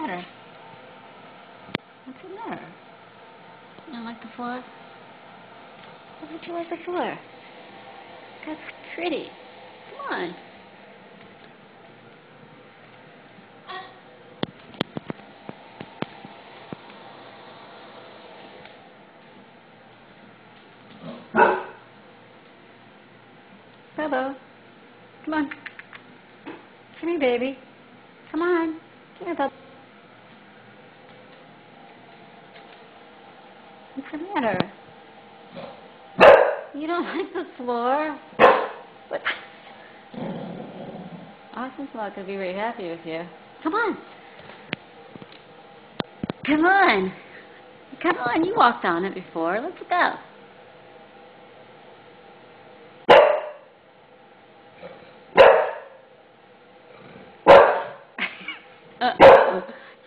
matter? What's the matter? You don't like the floor? Why don't you like the floor? That's pretty. Come on. Hello. Come on. Come here, baby. Come on. Come here, bub. What's the matter? You don't like the floor? What? Austin's not going to be very happy with you. Come on. Come on. Come on. You walked on it before. Let's go.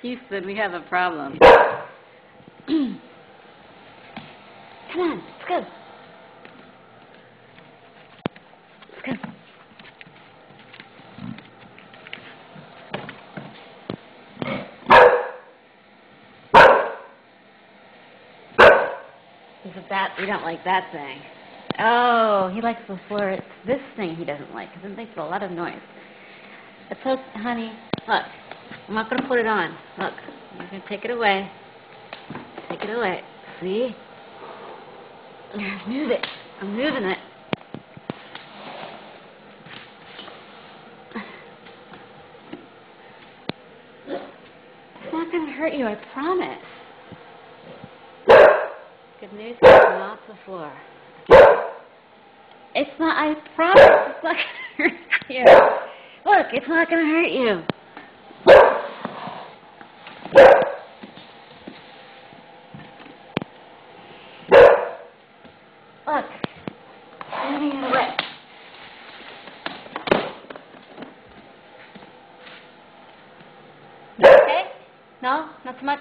Houston, we have a problem. Come on, let's go. Let's go. Is it that? We don't like that thing. Oh, he likes the floor. It's this thing he doesn't like because it makes a lot of noise. It's so, honey, look. I'm not going to put it on. Look, I'm going to take it away. Take it away. See? Move it. I'm moving it. It's not going to hurt you, I promise. Good news, it's not the floor. It's not, I promise, it's not going to hurt you. Look, it's not going to hurt you. Look, moving it away. Okay? No? Not so much?